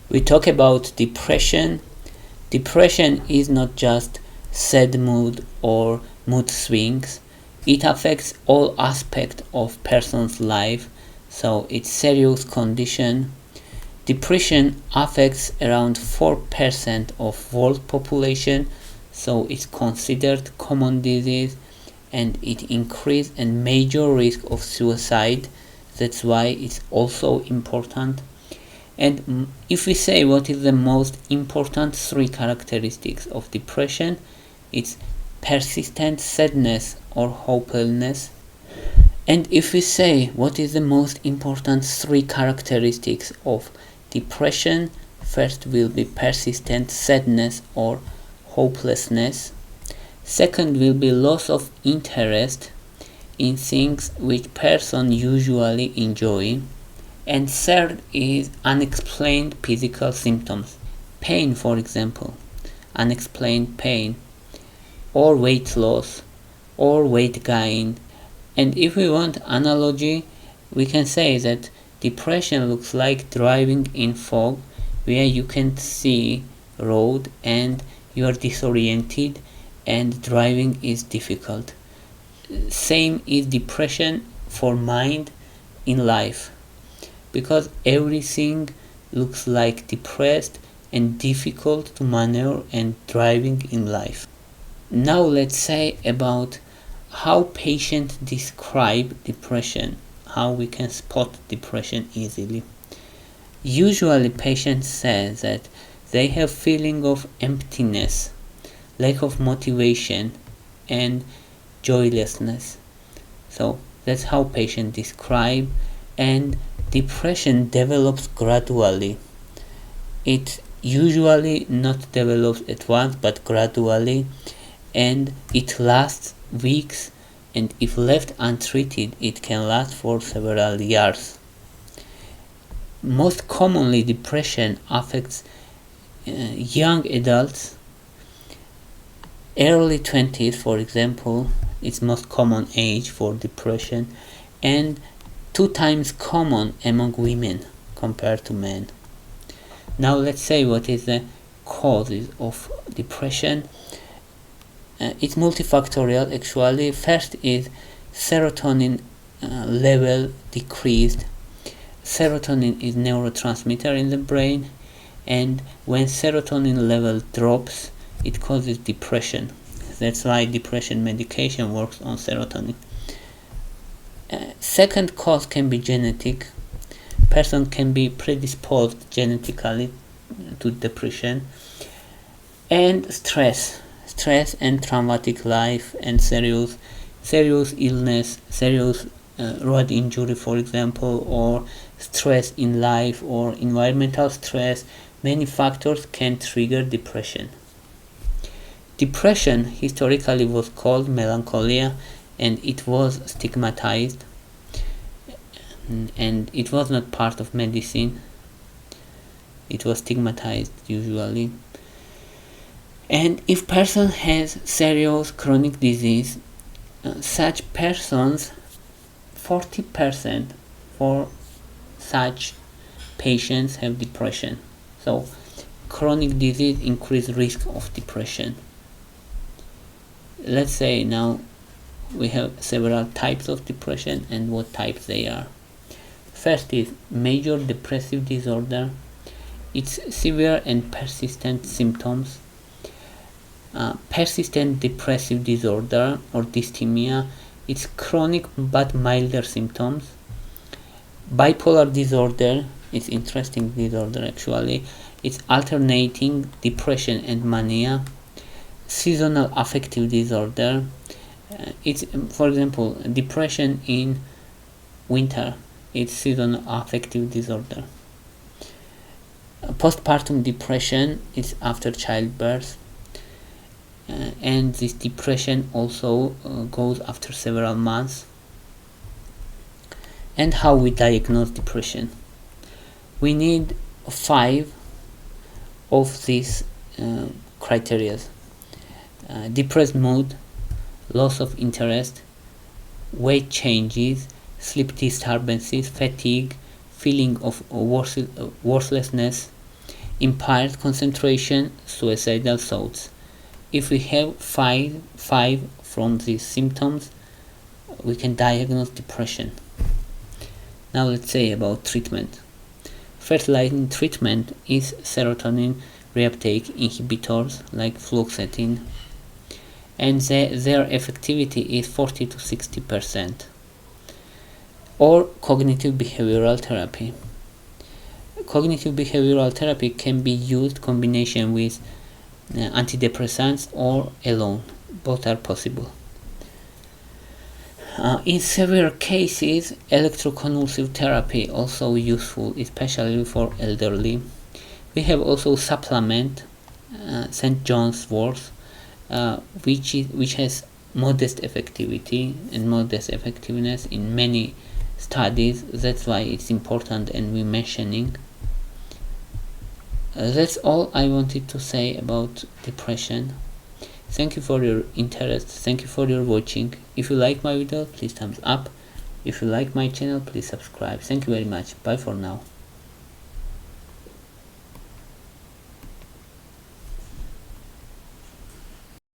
We talk about depression. Depression is not just sad mood or mood swings. It affects all aspects of person's life, so it's serious condition. Depression affects around 4% of world population, so it's considered common disease and it increases a major risk of suicide. That's why it's also important. And if we say what is the most important three characteristics of depression, it's persistent sadness or hopelessness. And if we say what is the most important three characteristics of depression, first will be persistent sadness or hopelessness. Second will be loss of interest in things which person usually enjoy. And third is unexplained physical symptoms. Pain, for example, unexplained pain, or weight loss, or weight gain. And if we want analogy, we can say that depression looks like driving in fog where you can't see road and you are disoriented and driving is difficult. Same is depression for mind in life, because everything looks like depressed and difficult to maneuver and driving in life. Now let's say about how patients describe depression, how we can spot depression easily. Usually patients say that they have feeling of emptiness, lack of motivation and joylessness. So that's how patients describe, and depression develops gradually. It usually not develops at once but gradually, and it lasts weeks, and if left untreated it can last for several years. Most commonly depression affects young adults. Early 20s, for example, is most common age for depression, and 2 times common among women compared to men. Now let's say what is the causes of depression. It's multifactorial actually. First is serotonin level decreased. Serotonin is neurotransmitter in the brain, and when serotonin level drops it causes depression. That's why depression medication works on serotonin. Second cause can be genetic. Person can be predisposed genetically to depression. And stress and traumatic life and serious illness, serious road injury, for example, or stress in life or environmental stress. Many factors can trigger depression. Depression historically was called melancholia, and it was stigmatized, and it was not part of medicine. It was stigmatized usually. And if person has serious chronic disease, such persons, 40% for such patients have depression. So chronic disease increase risk of depression. Let's say now we have several types of depression and what types they are. First is major depressive disorder. It's severe and persistent symptoms. Persistent depressive disorder or dysthymia, it's chronic but milder symptoms. Bipolar disorder, it's interesting disorder actually. It's alternating depression and mania. Seasonal affective disorder, it's for example depression in winter, it's seasonal affective disorder. Postpartum depression is after childbirth, and this depression also goes after several months. And how we diagnose depression, we need 5 of these criteria: depressed mood, loss of interest, weight changes, sleep disturbances, fatigue, feeling of worthlessness, impaired concentration, suicidal thoughts. If we have five from these symptoms, we can diagnose depression. Now let's say about treatment. First line treatment is serotonin reuptake inhibitors like fluoxetine, and their effectivity is 40 to 60%. Or cognitive behavioral therapy. Cognitive behavioral therapy can be used in combination with antidepressants or alone. Both are possible. In severe cases, electroconvulsive therapy also useful, especially for elderly. We have also supplement St. John's wort, which has modest effectivity and modest effectiveness in many studies. That's why it's important and we're mentioning. That's all I wanted to say about depression. Thank you for your interest. Thank you for your watching. If you like my video, please thumbs up. If you like my channel, please subscribe. Thank you very much. Bye for now.